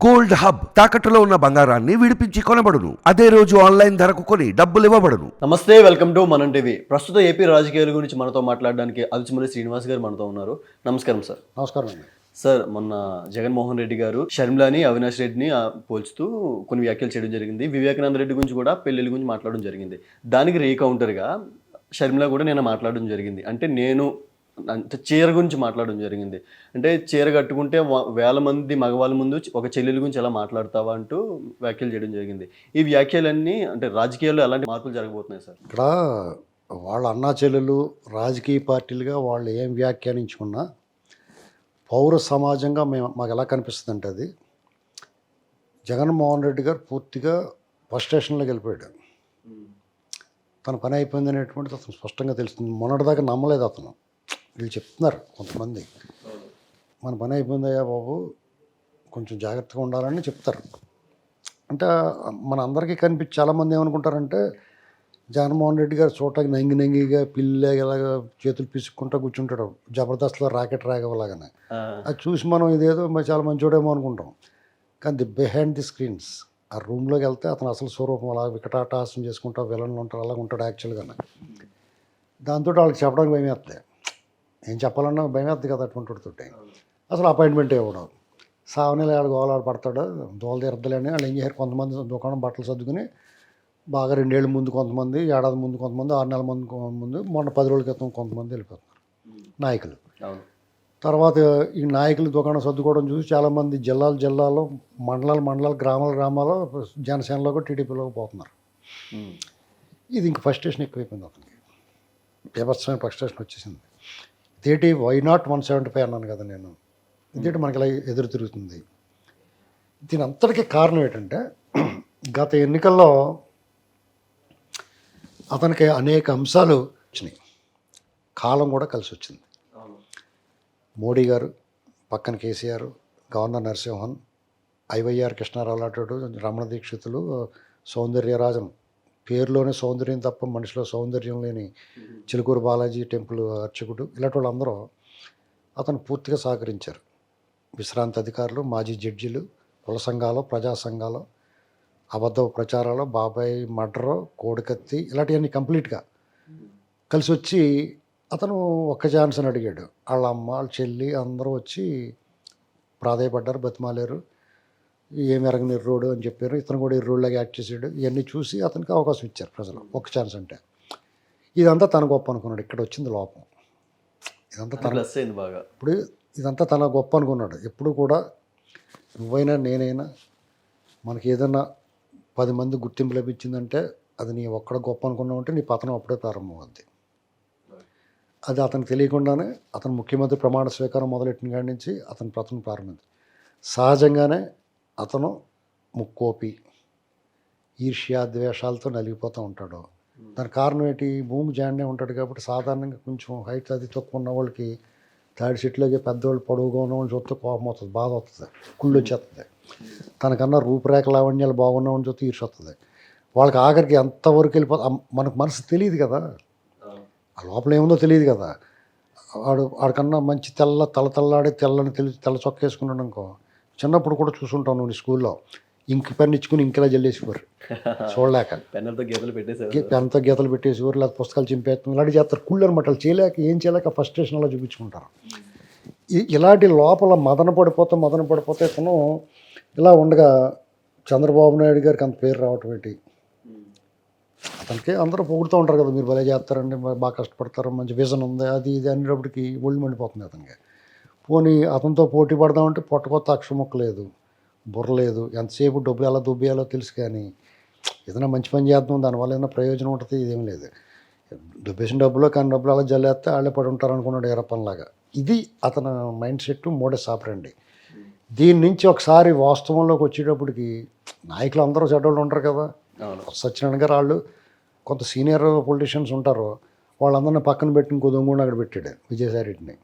Gold hub తాకట్టులో ఉన్న బంగారాన్ని విడిపించి కొనబడును. అదే రోజు ఆన్లైన్ ధరకు కొని డబ్బులు ఇవ్వబడును. నమస్తే, వెల్కమ్ టు మనం టీవీ. ప్రస్తుత ఏపీ రాజకీయాల గురించి మనతో మాట్లాడడానికి అల్చిమూరి శ్రీనివాస్ గారు మనతో ఉన్నారు. నమస్కారం సార్. నమస్కారం అండి. సార్, మొన్న జగన్మోహన్ రెడ్డి గారు షర్మిలాని అవినాష్ రెడ్డిని పోల్చుతూ కొన్ని వ్యాఖ్యలు చేయడం జరిగింది. వివేకానంద రెడ్డి గురించి కూడా పెళ్లిళ్ళ గురించి మాట్లాడడం జరిగింది. దానికి రీకౌంటర్గా షర్మిల కూడా నేను మాట్లాడడం జరిగింది. అంటే నేను చీర గురించి మాట్లాడడం జరిగింది. అంటే చీర కట్టుకుంటే వేల మంది మగవాళ్ళ ముందు ఒక చెల్లెల గురించి ఎలా మాట్లాడతావా అంటూ వ్యాఖ్యలు చేయడం జరిగింది. ఈ వ్యాఖ్యలన్నీ అంటే రాజకీయాల్లో ఎలాంటి మార్పులు జరగబోతున్నాయి సార్? ఇక్కడ వాళ్ళ అన్నా చెల్లెలు రాజకీయ పార్టీలుగా వాళ్ళు ఏం వ్యాఖ్యానించుకున్నా పౌర సమాజంగా మాకు ఎలా కనిపిస్తుంది అంటే అది జగన్మోహన్ రెడ్డి గారు పూర్తిగా ఫస్ట్ స్టేషన్లోకి వెళ్ళిపోయాడు. తన పని అయిపోయింది అనేటువంటిది అతను స్పష్టంగా తెలుస్తుంది. మొన్నటిదాకా నమ్మలేదు అతను. వీళ్ళు చెప్తున్నారు కొంతమంది, మన పని అయిపోయిందయ్యా బాబు, కొంచెం జాగ్రత్తగా ఉండాలని చెప్తారు. అంటే మన అందరికీ కనిపించి చాలామంది ఏమనుకుంటారంటే జగన్మోహన్ రెడ్డి గారు చూడటానికి నంగిగా పిల్లలాగా చేతులు పిసుక్కుంటూ కూర్చుంటాడు, జబర్దస్త్లో రాకెట్ రాగవలాగానే. అది చూసి మనం ఇదేదో చాలా మంచోడేమో అనుకుంటాం. కానీ బిహైండ్ ది స్క్రీన్స్ ఆ రూమ్లోకి వెళ్తే అతను అసలు స్వరూపం అలా వికటాటహాసం చేసుకుంటా విలన్లు ఉంటారు, అలాగ ఉంటాడు యాక్చువల్గానే. దాంతో వాళ్ళకి చెప్పడానికి భయం వేస్తాయి. ఏం చెప్పాలన్నా భయం వేస్తుంది కదా అటువంటితోటి. అసలు అపాయింట్మెంట్ ఇవ్వడం, సావనీలు ఆడు గోలాడు పడతాడు, దోల తీరద్దలేని వాళ్ళు ఏం చేశారు, కొంతమంది దుకాణం బట్టలు సర్దుకుని బాగా 2 ఏళ్ళ ముందు కొంతమంది, ఏడాది ముందు కొంతమంది, 6 నెలల ముందు, మొన్న 10 రోజుల క్రితం కొంతమంది వెళ్ళిపోతున్నారు నాయకులు. తర్వాత ఈ నాయకులు దుకాణం సర్దుకోవడం చూసి చాలామంది జిల్లాలో మండలాలు గ్రామాలు జనసేనలో కూడా టీడీపీలోకి పోతున్నారు. ఇది ఇంక ఫస్ట్ స్టేషన్ ఎక్కువైపోయింది అతనికి. బీభత్సమైన ఫస్ట్ స్టేషన్ వచ్చేసింది. ఇదేంటి వై నాట్ 175 అన్నాను కదా నేను, ఇదేంటి మనకి ఇలా ఎదురు తిరుగుతుంది. దీని అంతటికీ కారణం ఏంటంటే గత ఎన్నికల్లో అతనికి అనేక అంశాలు వచ్చినాయి, కాలం కూడా కలిసి వచ్చింది. మోడీ గారు, పక్కన కేసీఆర్, గవర్నర్ నరసింహన్, ఐవైఆర్ కృష్ణారావు లాంటి రమణ దీక్షితులు, సౌందర్యరాజన్, పేరులోనే సౌందర్యం తప్ప మనిషిలో సౌందర్యం లేని చిలుకూరు బాలాజీ టెంపుల్ అర్చకుడు, ఇలాంటి వాళ్ళందరూ అతను పూర్తిగా సహకరించారు. విశ్రాంతి అధికారులు, మాజీ జడ్జిలు, కుల సంఘాలు, ప్రజా సంఘాలు, అబద్ధ ప్రచారాలు, బాబాయ్ మర్డరు, కోడికత్తి, ఇలాంటివన్నీ కంప్లీట్గా కలిసి వచ్చి అతను ఒక్క ఛాన్స్ అని అడిగాడు. వాళ్ళ అమ్మ, వాళ్ళ చెల్లి అందరూ వచ్చి ప్రాధాయపడ్డారు, బతిమాలేరు, ఏమి ఎరగని రోడ్డు అని చెప్పారు. ఇతను కూడా ఈ రోడ్లాగా యాక్ట్ చేసాడు. ఇవన్నీ చూసి అతనికి అవకాశం ఇచ్చారు ప్రజలు, ఒక ఛాన్స్ అంటే. ఇదంతా తన గొప్ప అనుకున్నాడు. ఇక్కడ వచ్చింది లోపం. ఇదంతా తన బాగా ఇప్పుడు ఇదంతా తన గొప్ప అనుకున్నాడు. ఎప్పుడు కూడా నువ్వైనా నేనైనా మనకి ఏదైనా 10 మంది గుర్తింపు లభించిందంటే అది నీ ఒక్కడ గొప్ప అనుకున్నావు అంటే నీ పతనం అప్పుడే ప్రారంభం అవుద్ది. అది అతనికి తెలియకుండానే అతను ముఖ్యమంత్రి ప్రమాణ స్వీకారం మొదలెట్టిన కాడి నుంచి అతని పతనం ప్రారంభింది. సహజంగానే అతను ముక్కోపి, ఈర్ష్యా ద్వేషాలతో నలిగిపోతూ ఉంటాడు. దానికి కారణం ఏంటి, భూమి జాండే ఉంటాడు కాబట్టి సాధారణంగా కొంచెం హైట్ అది తక్కువ ఉన్న వాళ్ళకి తాడి చెట్లోకి పెద్దవాళ్ళు పొడవుగా ఉన్న వాళ్ళు చూస్తే కోపం వస్తుంది, బాధ వస్తుంది, కుళ్ళు వచ్చేస్తుంది. తనకన్నా రూపురేఖ లావణ్యాలు బాగున్న వాళ్ళని చూస్తే ఈర్ష్య వస్తుంది. వాళ్ళకి ఆఖరికి ఎంతవరకు వెళ్ళిపోతుంది మనకు మనసు తెలియదు కదా, ఆ లోపల ఏముందో తెలియదు కదా. వాడికన్నా మంచి తల్లలాడే తెల్ల చొక్క వేసుకున్నాడు అనుకో. చిన్నప్పుడు కూడా చూసుంటాను నువ్వు స్కూల్లో ఇంక పెన్ ఇచ్చుకుని ఇంకెలా జల్లేసేవారు చూడలేక, పెన్తో గీతలు పెట్టేసేవారు, లేదా పుస్తకాలు చింపేస్తాం, ఇలాంటి చేస్తారు. కుళ్ళు అనమాట. వాళ్ళు చేయలేక ఏం చేయలేక ఫస్ట్ స్టేషన్లో చూపించుకుంటారు. ఇలాంటి లోపల మదన పడిపోతే ఇతను ఇలా ఉండగా చంద్రబాబు నాయుడు గారికి అంత పేరు రావటం ఏంటి, అతనికి అందరూ పొగుడుతూ ఉంటారు కదా, మీరు భలే చేస్తారండి, బాగా కష్టపడతారు, మంచి విజన్ ఉంది, అది ఇది అనేటప్పటికి ఒళ్ళు మండిపోతుంది అతనికి. పోనీ అతనితో పోటీ పడదామంటే పొట్టకొత్త అక్షముక్క లేదు, బుర్ర లేదు, ఎంతసేపు డబ్బులు ఎలా దుబ్బేయాలో తెలుసు, కానీ ఏదైనా మంచి పని చేద్దాం దానివల్ల ఏదైనా ప్రయోజనం ఉంటుంది, ఇదేం లేదు. దుబ్బేసిన డబ్బులో కానీ డబ్బులు అలా జల్లేస్తే వాళ్ళే పడి ఉంటారు అనుకున్నాడు ఎరపనిలాగా. ఇది అతని మైండ్ సెట్, మోడస్ ఆపరండి. దీని నుంచి ఒకసారి వాస్తవంలోకి వచ్చేటప్పటికి నాయకులు అందరూ చెడ్డోళ్ళు ఉంటారు కదా. సత్యనారాయణ గారు వాళ్ళు కొంత సీనియర్ పొలిటీషియన్స్ ఉంటారు, వాళ్ళందరినీ పక్కన పెట్టి ఇంకో దొంగ అక్కడ పెట్టాడు విజయసాయి రెడ్డిని.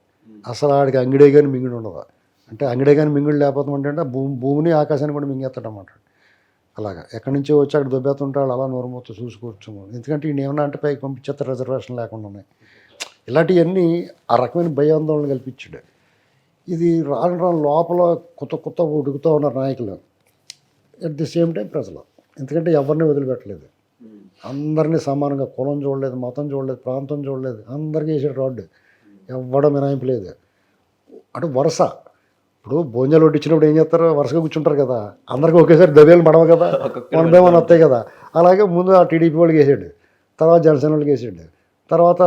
అసలు ఆడికి అంగిడే కానీ మింగుడు ఉండదు. అంటే అంగిడే కానీ మింగుడు లేకపోతే అంటే భూమిని ఆకాశాన్ని కూడా మింగేస్తాడన్నమాట. అలాగా ఎక్కడి నుంచో వచ్చి అక్కడ దొబ్బేస్తుంటాడు, అలా నోరుమొత్తు చూసుకొచ్చాము. ఎందుకంటే ఈయన ఏమన్నా అంటే పైకి పంపించేస్తారు రిజర్వేషన్ లేకుండా. ఇలాంటివన్నీ ఆ రకమైన భయాందోళన కల్పించాడు. ఇది రాను రాను లోపల కొత్త ఉడుకుతూ ఉన్నారు నాయకులు, అట్ ది సేమ్ టైం ప్రజలు. ఎందుకంటే ఎవరిని వదిలిపెట్టలేదు, అందరినీ సమానంగా, కులం చూడలేదు, మతం చూడలేదు, ప్రాంతం చూడలేదు, అందరికీ వేసాడు రోడ్డు, ఎవ్వడం మినాయింపు లేదు. అంటే వరుస, ఇప్పుడు భోజనాలు వడ్డించినప్పుడు ఏం చేస్తారు, వరుసగా కూర్చుంటారు కదా, అందరికీ ఒకేసారి దబేలు పడవ కదా, మనమేమని వస్తాయి కదా. అలాగే ముందు ఆ టీడీపీ వాళ్ళకి వేసాడు, తర్వాత జనసేన వాళ్ళకి వేసాడు, తర్వాత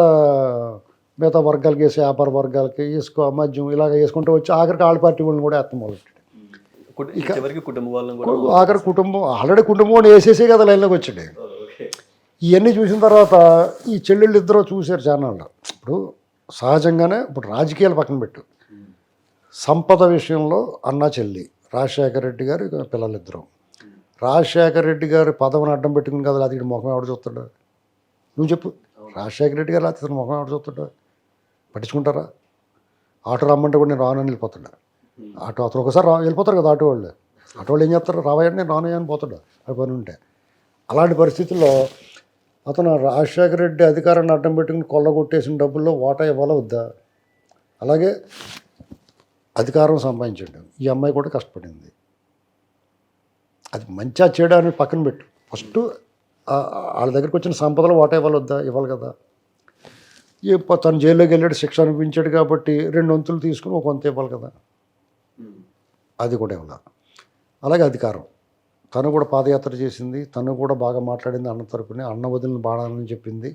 మిగతా వర్గాలకి వేసి, వ్యాపార వర్గాలకి వేసుకో, మద్యం ఇలాగ వేసుకుంటూ వచ్చి ఆఖరికి ఆళ్ళ పార్టీ వాళ్ళని కూడా ఎత్తం మొదలెట్టాడు. చివరికి కుటుంబ వాళ్ళని కూడా ఆఖరి కుటుంబం, ఆల్రెడీ కుటుంబం వేసేసే కదా లైన్లోకి వచ్చాడు. ఇవన్నీ చూసిన తర్వాత ఈ చెల్లెళ్ళు ఇద్దరు చూశారు ఛానల్లో. ఇప్పుడు సహజంగానే ఇప్పుడు రాజకీయాలు పక్కన పెట్టు, సంపద విషయంలో అన్నా చెల్లి రాజశేఖర రెడ్డి గారు పిల్లలిద్దరు. రాజశేఖర రెడ్డి గారు పదవిని అడ్డం పెట్టుకుని కదా, అతడి ముఖం ఎవడు చూస్తాడు నువ్వు చెప్పు. రాజశేఖర రెడ్డి గారు అతని ముఖం ఎవడు చూస్తాడు, పట్టించుకుంటారా? ఆటో రమ్మంటే కూడా నేను రానని వెళ్ళిపోతాడు. ఆటో అతను ఒకసారి వెళ్ళిపోతారు కదా ఆటో వాళ్ళు ఏం చేస్తారు, రావయ్యండి నేను రానయ్యా అని పోతాడు అది పని ఉంటే. అలాంటి పరిస్థితుల్లో అతను రాజశేఖర రెడ్డి అధికారాన్ని అడ్డం పెట్టుకుని కొల్లగొట్టేసిన డబ్బుల్లో వాటా ఇవ్వాలా వద్దా? అలాగే అధికారం సంపాదించాడు, ఈ అమ్మాయి కూడా కష్టపడింది. అది మంచిగా చేయడానికి పక్కన పెట్టు, ఫస్ట్ వాళ్ళ దగ్గరికి వచ్చిన సంపదలో వాటా ఇవ్వాలి వద్దా? ఇవ్వాలి కదా. తను జైల్లోకి వెళ్ళాడు, శిక్ష అనిపించాడు కాబట్టి 2 వంతులు తీసుకుని ఒక వంతు ఇవ్వాలి కదా, అది కూడా ఇవ్వాలి. అలాగే అధికారం, తను కూడా పాదయాత్ర చేసింది, తను కూడా బాగా మాట్లాడింది అన్న తరపున, అన్న వదిలిన బాణాలని చెప్పింది,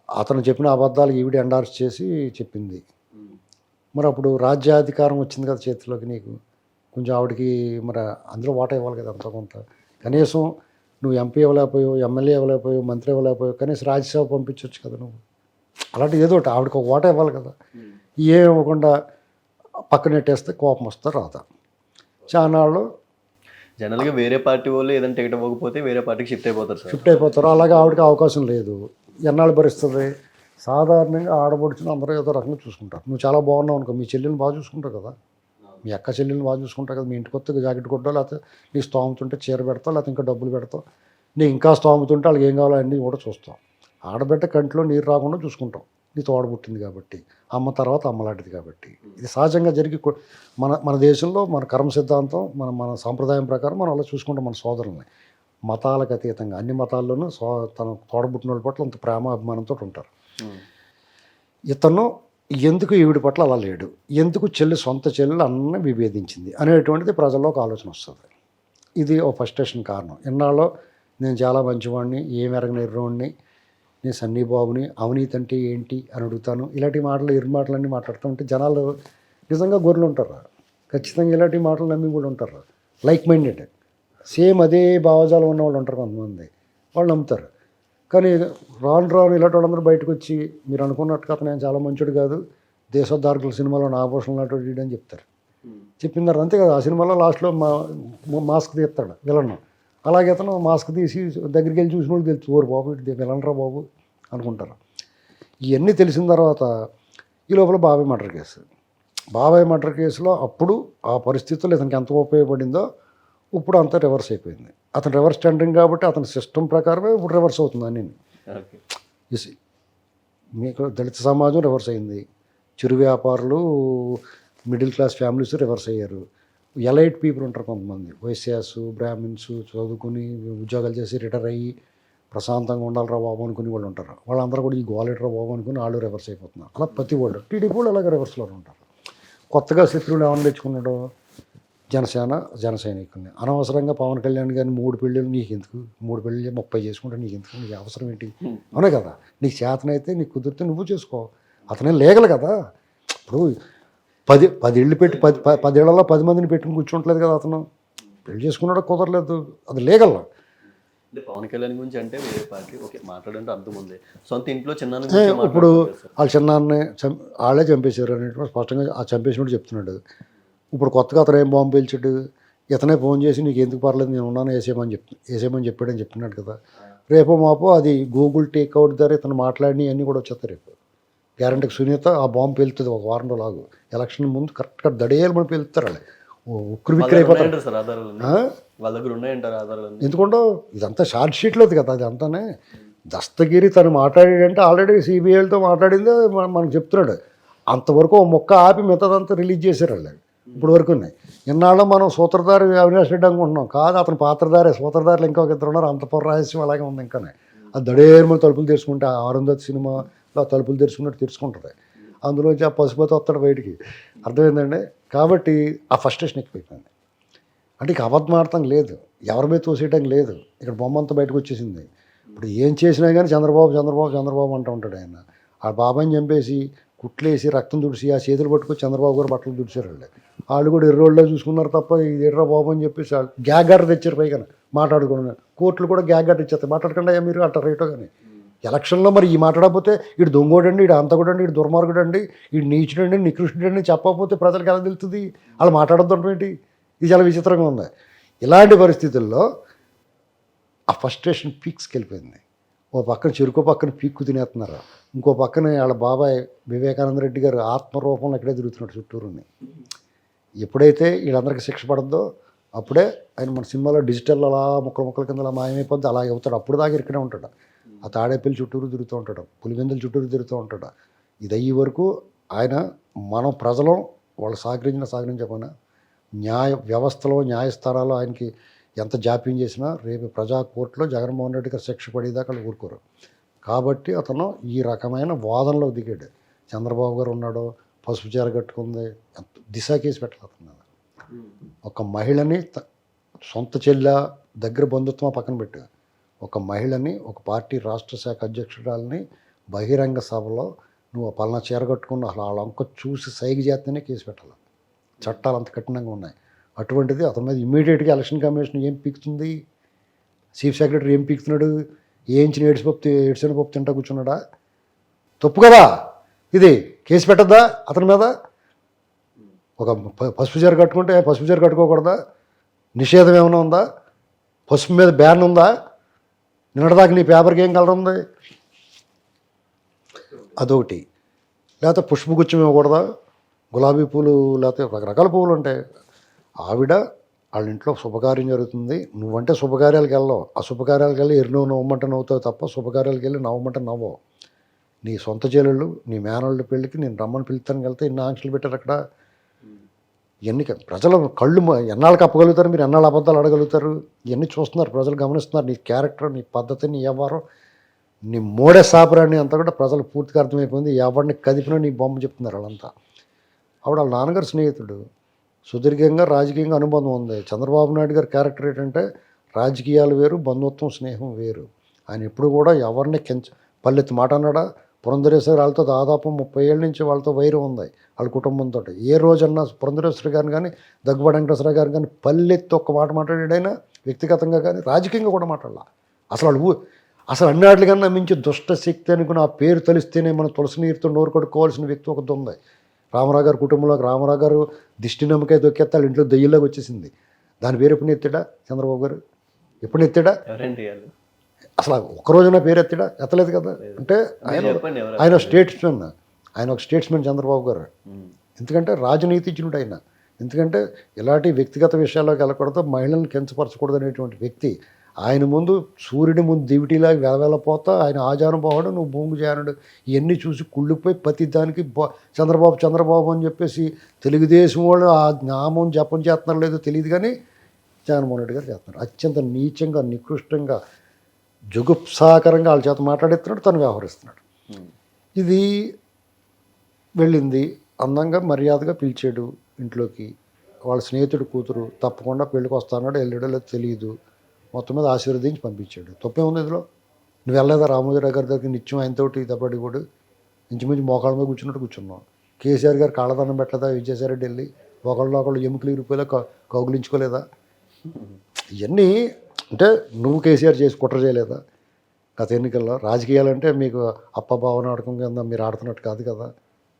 అతను చెప్పిన అబద్ధాలు ఈవిడ ఎండార్స్ చేసి చెప్పింది. మరి అప్పుడు రాజ్యాధికారం వచ్చింది కదా చేతిలోకి, నీకు కొంచెం ఆవిడకి మరి అందులో వాటా ఇవ్వాలి కదా అంత కొంత. కనీసం నువ్వు ఎంపీ ఇవ్వలేకపోయావు, ఎమ్మెల్యే ఇవ్వలేకపోయావు, మంత్రి ఇవ్వలేకపోయావు, కనీసం రాజ్యసభ పంపించవచ్చు కదా నువ్వు. అలాంటి ఏదో ఒకటి ఆవిడకి ఒక వాటా ఇవ్వాలి కదా. ఏం ఇవ్వకుండా పక్కనెట్టేస్తే కోపం వస్తే రాదా. చానాళ్ళు జనరల్గా వేరే పార్టీ వాళ్ళు ఏదైనా టికెట్ ఇవ్వకపోతే వేరే పార్టీకి షిఫ్ట్ అయిపోతారు. అలాగే ఆవిడకి అవకాశం లేదు, ఎన్నాళ్ళు భరిస్తుంది. సాధారణంగా ఆడపడుచుని అందరూ ఏదో రకంగా చూసుకుంటారు. నువ్వు చాలా బాగున్నావు అనుకో, మీ చెల్లెల్ని బాగా చూసుకుంటావు కదా, మీ అక్క చెల్లెల్ని బాగా చూసుకుంటావు కదా, మీ ఇంటికి వస్తే జాకెట్ కొట్టావు, లేకపోతే నీ స్తోమతుంటే చీర పెడతావు, లేకపోతే ఇంకా డబ్బులు పెడతావు, నీ ఇంకా స్తోమతుంటే వాళ్ళకి ఏం కావాలో అన్నీ కూడా చూస్తావు. ఆడబిడ్డ కంట్లో నీరు రాకుండా చూసుకుంటావు, నీ తోడ పుట్టింది కాబట్టి, అమ్మ తర్వాత అమ్మలాంటిది కాబట్టి. ఇది సహజంగా జరిగి మన దేశంలో మన కర్మ సిద్ధాంతం, మన సాంప్రదాయం ప్రకారం మనం అలా చూసుకుంటాం మన సోదరుల్ని. మతాలకు అతీతంగా అన్ని మతాల్లోనూ తన తోడబుట్టిన వాళ్ళ పట్ల అంత ప్రేమ అభిమానంతో ఉంటారు. ఇతను ఎందుకు ఈవిడి పట్ల అలా లేడు, ఎందుకు సొంత చెల్లెలు అన్న విభేదించింది అనేటువంటిది ప్రజల్లో ఒక ఆలోచన వస్తుంది. ఇది ఓ ఫస్ట్రేషన్ కారణం. ఎన్నాళ్ళో నేను చాలా మంచివాడిని, ఏమెరగని ఎర్రోడిని, నేను సన్నీబాబుని, అవినీతి అంటే ఏంటి అని అడుగుతాను, ఇలాంటి మాటలు ఎర్రి మాటలన్నీ మాట్లాడుతూ ఉంటే జనాలు నిజంగా గొర్రెలు ఉంటారు, ఖచ్చితంగా ఇలాంటి మాటలు నమ్మి కూడా ఉంటారు. లైక్ మైండెడ్, సేమ్ అదే భావజాలం ఉన్న వాళ్ళు ఉంటారు కొంతమంది, వాళ్ళు నమ్ముతారు. కానీ రాను ఇలాంటి వాళ్ళందరూ బయటకు వచ్చి మీరు అనుకున్నట్టుగా అతను నేను చాలా మంచోడు కాదు, దేశోద్ధారకుల సినిమాలో నాభూషణం లాంటి అని చెప్తారు. చెప్పినారు అంతే కదా. ఆ సినిమాలో లాస్ట్లో మాస్క్ తీస్తాడు విలన్, అలాగే అతను మాస్క్ తీసి దగ్గరికి వెళ్ళి చూసిన వాళ్ళు తెలుసు, ఓరు బాబు ఇటు విలనరా బాబు అనుకుంటారు. ఇవన్నీ తెలిసిన తర్వాత ఈ లోపల బాబాయ్ మర్డర్ కేసులో అప్పుడు ఆ పరిస్థితుల్లో ఇతనికి ఎంత ఉపయోగపడిందో ఇప్పుడు అంతా రివర్స్ అయిపోయింది. అతను రివర్స్ టెండరింగ్ కాబట్టి అతని సిస్టమ్ ప్రకారమే ఇప్పుడు రివర్స్ అవుతుంది అని మీకు దళిత సమాజం రివర్స్ అయింది, చిరు వ్యాపారులు, మిడిల్ క్లాస్ ఫ్యామిలీస్ రివర్స్ అయ్యారు, ఎలైట్ పీపుల్ ఉంటారు కొంతమంది, వైశ్యాస్, బ్రాహ్మిన్స్, చదువుకుని ఉద్యోగాలు చేసి రిటైర్ అయ్యి ప్రశాంతంగా ఉండాలిరా బాబు అనుకుని వాళ్ళు ఉంటారు. వాళ్ళందరూ కూడా ఈ గోలెటరా బాబు అనుకుని వాళ్ళు రివర్స్ అయిపోతున్నారు. అలా ప్రతి వాళ్ళు టీడీపీ వాళ్ళు అలాగే రివర్స్లో ఉంటారు. కొత్తగా శత్రువులు ఏమైనా తెచ్చుకున్నాడు, జన సైనికుల్ని. అనవసరంగా పవన్ కళ్యాణ్ గారిని 3 పెళ్ళిళ్ళు నీకు ఎందుకు, 3 పెళ్ళి 30 చేసుకుంటే నీకు ఎందుకు, నీకు అవసరం ఏంటి? అవునే కదా, నీకు చేతనైతే నీకు కుదిరితే నువ్వు చేసుకో, అతనే లేగలు కదా. ఇప్పుడు 10 ఇళ్ళు పెట్టి 10 ఏళ్లలో 10 మందిని పెట్టుకుని కూర్చోట్లేదు కదా, అతను పెళ్లి చేసుకున్నాడో కుదరలేదు, అది లీగల్. పవన్ కళ్యాణ్ గురించి అంటే వేరే పార్టీ ఓకే మాట్లాడంటే అర్థం ఉంది, సొంత ఇంట్లో చిన్న ఇప్పుడు వాళ్ళ చిన్నాన్ని వాళ్ళే చంపేశారు అనేటువంటి స్పష్టంగా ఆ చంపేసినట్టు చెప్తున్నాడు. ఇప్పుడు కొత్తగా అతను ఏం బాంబు పేల్చాడు, ఇతనే ఫోన్ చేసి నీకు ఎందుకు పర్లేదు నేను ఉన్నాను వేసేయమని చెప్పాడని చెప్తున్నాడు కదా. రేపో మాపో అది గూగుల్ టేక్అవుట్ ద్వారా ఇతను మాట్లాడిని అన్నీ కూడా వచ్చేస్తాయి రేపు. గ్యారంటీకి సునీత ఆ బాంబు పేలుతుంది ఒక వారం రోజులాగు, ఎలక్షన్ ముందు కరెక్ట్గా దడేయాలి మనం పేలుతారు వాళ్ళు, ఉక్కు విక్కిరి అయిపోతారు. ఎందుకంటే ఇదంతా షార్ట్ షీట్లో కదా, అది అంతానే దస్తగిరి తను మాట్లాడాడంటే ఆల్రెడీ సిబిఐలతో మాట్లాడిందే మనకు చెప్తున్నాడు. అంతవరకు ఓ మొక్క ఆపి మిగతాదంతా రిలీజ్ చేశారు వాళ్ళు ఇప్పుడు వరకు ఉన్నాయి. ఇన్నాళ్ళు మనం సూత్రధారి అవినాష్ రెడ్డి అనుకుంటున్నాం, కాదు అతను పాత్రధారే. సూత్రధారులు ఇంకొక ఇద్దరు ఉన్నారు, అంతపుర రహస్యం అలాగే ఉంది. ఇంకానే అది దడేరుమని తలుపులు తెరుచుకుంటే ఆ అరుంధతి సినిమాలో తలుపులు తెరుచుకున్నట్టు తెరుచుకుంటుంది. అందులోంచి ఆ పశుపతి వస్తాడు బయటికి, అర్థమైందండి. కాబట్టి ఆ ఫస్ట్రేషన్ ఎక్కువైపోయింది. అంటే ఇక అబద్ధమాడటం లేదు, ఎవరి మీద తోసేయటం లేదు, ఇక్కడ బొమ్మ అంతా బయటకు వచ్చేసింది. ఇప్పుడు ఏం చేసినా కానీ చంద్రబాబు చంద్రబాబు చంద్రబాబు అంటూ ఉంటాడు ఆయన. ఆ బాబాని చంపేసి కుట్లేసి రక్తం తుడిసి ఆ చేతులు పట్టుకొని చంద్రబాబు గారు బట్టలు తుడిచారు. వాళ్ళు కూడా ఎర్రోళ్ళలో చూసుకున్నారు తప్ప ఇది ఎర్ర బాబు అని చెప్పేసి వాళ్ళు గ్యాగ్ గట్ట తెచ్చారు. పైగా మాట్లాడుకున్నారు, కోర్టులు కూడా గ్యాగ్ గట్ట ఇచ్చేస్తాయి, మాట్లాడకుండా మీరు అట్ట రేటో. కానీ ఎలక్షన్లో మరి ఈ మాట్లాడకపోతే ఇటు దొంగోడండి, ఇటు అంతకుడండి, ఇటు దుర్మార్గుడండి, ఇటు నీచుడండి, నికృష్టుడండి చెప్పకపోతే ప్రజలకు ఎలా తెలుస్తుంది? వాళ్ళు మాట్లాడద్దు ఏంటి? ఇది చాలా విచిత్రంగా ఉంది. ఇలాంటి పరిస్థితుల్లో ఆ ఫస్ట్రేషన్ పీక్స్కి వెళ్ళిపోయింది. ఓ పక్కన చెరుకో పక్కన పీక్కు తినేస్తున్నారు, ఇంకో పక్కన వాళ్ళ బాబాయ్ వివేకానంద రెడ్డి గారు ఆత్మరూపంలో ఇక్కడే తిరుగుతున్నాడు చుట్టూరుని. ఎప్పుడైతే వీళ్ళందరికీ శిక్ష పడద్దో అప్పుడే ఆయన మన సినిమాలో డిజిటల్ అలా ముక్కల ముక్కల కింద అలా మాయమైపోద్ది, అలాగే అవుతాడు. అప్పుడు దాకా ఇక్కడే ఉంటాడు. ఆ తాడేపల్లి చుట్టూరు తిరుగుతూ ఉంటాడు, పులివెందుల చుట్టూరు తిరుగుతూ ఉంటాడు. ఇది అయ్యే వరకు ఆయన మనం ప్రజలు వాళ్ళు సహకరించకపోయినా న్యాయ వ్యవస్థలో న్యాయస్థానాల్లో ఆయనకి ఎంత జాప్యం చేసినా రేపు ప్రజా కోర్టులో జగన్మోహన్ రెడ్డి గారు శిక్ష పడేదాకా వాళ్ళు ఊరుకోరు. కాబట్టి అతను ఈ రకమైన వాదనలో దిగాడు. చంద్రబాబు గారు ఉన్నాడు, పసుపు చీర కట్టుకుంది, దిశ కేసు పెట్టాలనుకున్నాను. ఒక మహిళని సొంత చెల్ల దగ్గర బంధుత్వం పక్కన పెట్టు, ఒక మహిళని ఒక పార్టీ రాష్ట్ర శాఖ అధ్యక్షురాలని బహిరంగ సభలో నువ్వు పలానా చీర కట్టుకున్న అసలు వాళ్ళ అంక చూసి సైగ చేస్తేనే కేసు పెట్టాలి. చట్టాలు అంత కఠినంగా ఉన్నాయి. అటువంటిది అతని మీద ఇమ్మీడియట్గా ఎలక్షన్ కమిషన్ ఏం పీకుతుంది, చీఫ్ సెక్రటరీ ఏం పీకుతున్నాడు, ఏంచిన ఏడ్చిన పప్పు తింటా కూర్చున్నాడా? తప్పు కదా ఇది, కేసు పెట్టద్దా అతని మీద? ఒక పసుపు చీర కట్టుకుంటే పసుపు చీర కట్టుకోకూడదా? నిషేధం ఏమైనా ఉందా? పసుపు మీద బ్యాన్ ఉందా? నిన్నటిదాకా నీ పేపర్కి ఏం కలర్ ఉంది? అదొకటి. లేకపోతే పుష్పగుచ్చం ఇవ్వకూడదా? గులాబీ పూలు లేకపోతే రకరకాల పువ్వులు ఉంటాయి. ఆవిడ వాళ్ళ ఇంట్లో శుభకార్యం జరుగుతుంది, నువ్వంటే శుభకార్యాలకు వెళ్ళవు. ఆ శుభకార్యాలకు వెళ్ళి ఎరునవ్వు నవ్వమంటే నవ్వుతావు తప్ప శుభకార్యాలకు వెళ్ళి నవ్వమంటే నవ్వవు. నీ సొంత చెల్లెళ్ళు నీ మేనళ్ళ పెళ్ళికి నేను రమ్మని పిలుస్తానికి వెళ్తే ఇన్ని ఆంక్షలు పెట్టారు అక్కడ. ఇవన్నీ ప్రజలు కళ్ళు ఎన్నాళ్ళు కప్పగలుగుతారు, మీరు ఎన్నాళ్ళు అబద్ధాలు అడగలుగుతారు? ఇవన్నీ చూస్తున్నారు ప్రజలు, గమనిస్తున్నారు. నీ క్యారెక్టర్, నీ పద్ధతి, నీ వ్యవహారం, నీ మోడే సాపరాన్ని అంతా కూడా ప్రజలకు పూర్తిగా అర్థమైపోయింది. ఎవరిని కదిపినా నీ బొమ్మ చెప్తున్నారు వాళ్ళంతా. ఆవిడ వాళ్ళ నాన్నగారు స్నేహితుడు, సుదీర్ఘంగా రాజకీయంగా అనుబంధం ఉంది. చంద్రబాబు నాయుడు గారి క్యారెక్టర్ ఏంటంటే రాజకీయాలు వేరు, బంధుత్వం స్నేహం వేరు. ఆయన ఎప్పుడు కూడా ఎవరిని పల్లెత్తి మాట అన్నాడా? పురంధరేశ్వరి వాళ్ళతో దాదాపు 30 ఏళ్ళ నుంచి వాళ్ళతో వైరం ఉంది వాళ్ళ కుటుంబంతో. ఏ రోజన్నా పురంధరేశ్వరి గారిని కానీ దగ్గుబాటి వెంకటేశ్వర గారిని కానీ పల్లెత్తి ఒక్క మాట మాట్లాడాడైనా, వ్యక్తిగతంగా కానీ రాజకీయంగా కూడా మాట్లాడాల. అసలు అన్నిటికన్నా మించి దుష్ట శక్తి అనుకుని ఆ పేరు తెలిస్తేనే మనం తులసి నీరుతో నోరు కొట్టుకోవాల్సిన వ్యక్తి ఒకటి ఉంది. రామారావు గారి కుటుంబంలోకి రామారావు గారు దిష్టి నమ్మకాయ దొక్కేస్తే వాళ్ళ ఇంట్లో దెయ్యంలాగా వచ్చేసింది. దాని పేరు ఎప్పుడు ఎత్తాడా చంద్రబాబు గారు? ఎప్పుడు ఎత్తాడా? అసలు ఒక్కరోజున పేరు ఎత్తాడా? ఎత్తలేదు కదా. అంటే ఆయన స్టేట్స్మెన్, ఆయన ఒక స్టేట్స్మెన్ చంద్రబాబు గారు. ఎందుకంటే రాజనీతిజ్ఞుడు ఆయన. ఎందుకంటే ఇలాంటి వ్యక్తిగత విషయాల్లోకి వెళ్ళకూడదు, మహిళలను కించపరచకూడదు అనేటువంటి వ్యక్తి. ఆయన ముందు సూర్యుడి ముందు దివిటీలాగా వెలవెళ్ళపోతా ఆయన ఆజానుభావుడు, నువ్వు భూమి జానుడు, ఇవన్నీ చూసి కుళ్ళిపోయి ప్రతి దానికి చంద్రబాబు చంద్రబాబు అని చెప్పేసి తెలుగుదేశం వాళ్ళు ఆ నామం జపం చేస్తున్నారు లేదో తెలియదు, కానీ జగన్మోహన్ రెడ్డి గారు చేస్తున్నారు. అత్యంత నీచంగా, నికృష్టంగా, జుగుప్సాకరంగా వాళ్ళ చేత మాట్లాడిస్తున్నాడు, తను వ్యవహరిస్తున్నాడు. ఇది వెళ్ళింది, అందంగా మర్యాదగా పిలిచాడు ఇంట్లోకి. వాళ్ళ స్నేహితుడు కూతురు తప్పకుండా పెళ్ళికి వస్తాన్నాడు, వెళ్ళాడో లేదో తెలియదు, మొత్తం మీద ఆశీర్వదించి పంపించాడు. తప్పే ఉంది ఇందులో? నువ్వు వెళ్ళలేదా రామోజీరావు గారి దగ్గర నిత్యం ఆయనతోటి దెబ్బడి కూడా ఇంచుమించు మోకాళ్ళ మీద కూర్చున్నట్టు కూర్చున్నాం. కేసీఆర్ గారు కాళ్ళదన్నం పెట్టలేదా? విజయసాయిరెడ్డి వెళ్ళి ఒకళ్ళు ఎముకలు ఇరిపోయేలా కౌగులించుకోలేదా? ఇవన్నీ అంటే నువ్వు కేసీఆర్ చేసి కుట్ర చేయలేదా గత ఎన్నికల్లో? రాజకీయాలంటే మీకు అప్పభావన ఆడకం కింద మీరు ఆడుతున్నట్టు కాదు కదా.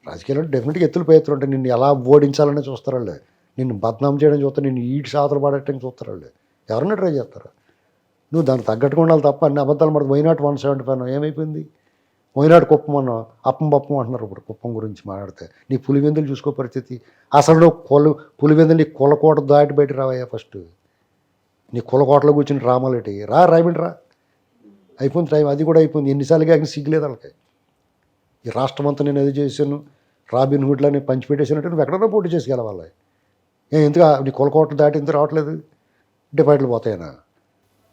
రాజకీయాలంటే డెఫినెట్గా ఎత్తులు పేరుతుంటే నిన్ను ఎలా ఓడించాలని చూస్తారు వాళ్ళు, నిన్ను బద్నాం చేయడం చూస్తారు, నిన్ను ఈటి సాతలు పడటం చూస్తారు వాళ్ళు. ఎవరన్నా ట్రై చేస్తారు. నువ్వు దానికి తగ్గట్టుగా ఉండాలి తప్ప అన్ని అబద్ధాలు పడుతుంది. వైనాట్ 175 ఏమైపోయింది? వైనాట్ కుప్పం అన్న అప్పం పప్పం అంటున్నారు. ఇప్పుడు కుప్పం గురించి మాట్లాడితే నీ పులివెందులు చూసుకో పరిస్థితి. అసలు నువ్వు పులివెందులు నీ కులకోట దాటి బయట రావయ్యా. ఫస్ట్ నీ కులకోటలో కూర్చుని రామాలేటి రాయమండి రా, అయిపోయింది టైం, అది కూడా అయిపోయింది. ఎన్నిసార్లుగా సిగ్గులేదు వాళ్ళకి. ఈ రాష్ట్రం అంతా నేను అది చేశాను, రాబిన్ హుడ్లని పంచి పెట్టేసినట్టు నువ్వు ఎక్కడన్నా పోటీ చేసి గెలవాలి. ఎందుకు నీ కొలకోట దాటి ఇంత రావట్లేదు, డిపాజిట్లు పోతాయనా?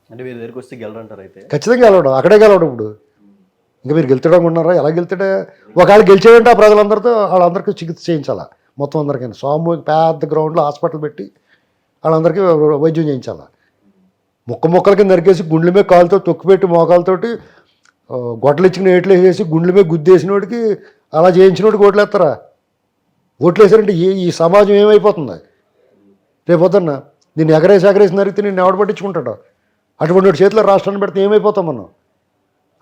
అంటే వీరి దగ్గరికి వస్తే గెలరంటారు అయితే? ఖచ్చితంగా గెలవడం, అక్కడే గెలవడం. ఇప్పుడు ఇంకా మీరు గెలుచడం ఉన్నారా? ఎలా గెలుతాడే? ఒకవేళ గెలిచేయంటే ఆ ప్రజలందరితో వాళ్ళందరికీ చికిత్స చేయించాలా, మొత్తం అందరికీ సామూహిక పెద్ద గ్రౌండ్లో హాస్పిటల్ పెట్టి వాళ్ళందరికీ వైద్యం చేయించాలా. ముక్కల కింద నరికేసి గుండెల మీద కాలుతో తొక్కిపెట్టి మోకాలతోటి గొడ్డలు ఇచ్చిన ఏట్లు వేసేసి గుండెల మీద గుద్దేసినోడికి అలా చేయించినోడికి ఓట్లు వేస్తారా? ఓట్లు వేసారంటే ఈ సమాజం ఏమైపోతుంది? రేపొద్దున్న దీన్ని ఎగరేసి నరిగితే నిన్ను ఎవడు పట్టించుకుంటాడు? అటువంటి వాడి చేతిలో రాష్ట్రాన్ని పెడితే ఏమైపోతాం మనం?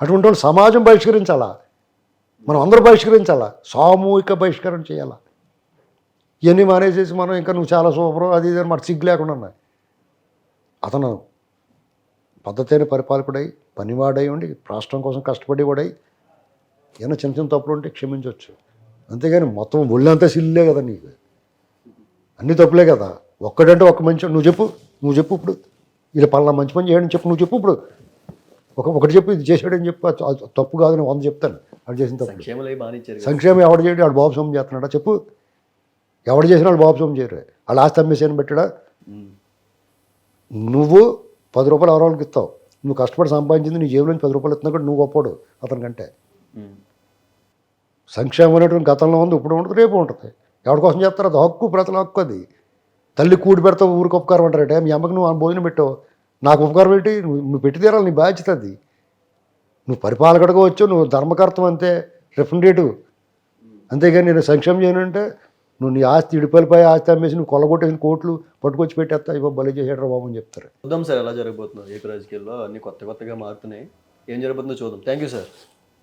అటువంటి వాళ్ళు సమాజం బహిష్కరించాలా, మనం అందరూ బహిష్కరించాలా, సామూహిక బహిష్కరణ చేయాలా. ఇవన్నీ మానేసేసి మనం ఇంకా నువ్వు చాలా సూపరు అది ఇది అని మాట సిగ్గు లేకుండా ఉన్నాయి. అతను పద్ధతైన పరిపాలకుడై పనివాడై ఉండి రాష్ట్రం కోసం కష్టపడేవాడై ఏమైనా చిన్న చిన్న తప్పులు ఉంటే క్షమించవచ్చు. అంతేగాని మొత్తం ఒళ్ళంతా సిల్లే కదా నీకు, అన్ని తప్పులే కదా. ఒక్కడంటే ఒక్క మంచి నువ్వు చెప్పు ఇప్పుడు ఇలా పలానా మంచి పని చేయడం చెప్పు, నువ్వు చెప్పు ఇప్పుడు ఒకటి చెప్పు ఇది చేసాడని చెప్పు, అది తప్పు కాదని 100 చెప్తాను. అది చేసిన తప్పు. సంక్షేమం ఎవడు చేయడు? వాడు బాబు సొమ్ము చేస్తున్నాడా చెప్పు? ఎవడు చేసిన వాళ్ళు బాబు సొమ్ము చేయరు. వాళ్ళు ఆస్తి అమ్మేసేని పెట్టాడా? నువ్వు 10 రూపాయలు ఎవరికి ఇస్తావు, నువ్వు కష్టపడి సంపాదించింది నీ జేబులో నుంచి 10 రూపాయలు ఇస్తున్నా కూడా నువ్వు గొప్పడు అతనికంటే. సంక్షేమం అనేటువంటి గతంలో ఉంది, ఇప్పుడు ఉంటుంది, రేపు ఉంటుంది. ఎవరి కోసం చేస్తారు? అది హక్కు, ప్రజల హక్కు. అది తల్లి కూడి పెడతావు ఊరికి ఉపకారం అంటారంటే మీ అమ్మకి నువ్వు భోజనం పెట్టావు, నాకు ఉపకారం పెట్టి నువ్వు పెట్టి తీరాలి, నీ బాధ్యత అది. నువ్వు పరిపాలకుడుగా వచ్చావు, నువ్వు ధర్మకర్తం అంతే, రిప్రజెంటేటివ్. అంతేగాని నేను సంక్షేమం చేయనంటే నువ్వు నీ ఆస్తి ఇడిపోయి ఆస్తి అమ్మేసి నువ్వు కొల్లగొట్టేసిన కోట్లు పట్టుకొచ్చి పెట్టేస్తా, ఇవ్వ బలి చేసేటరా బాబు అని చెప్తారు. చూద్దాం సార్ ఎలా జరగబోతుందో. ఏపీ రాజకీయాల్లో అన్ని కొత్తగా మారుతున్నాయి. ఏం జరగబోతుందో చూద్దాం. Thank you sir.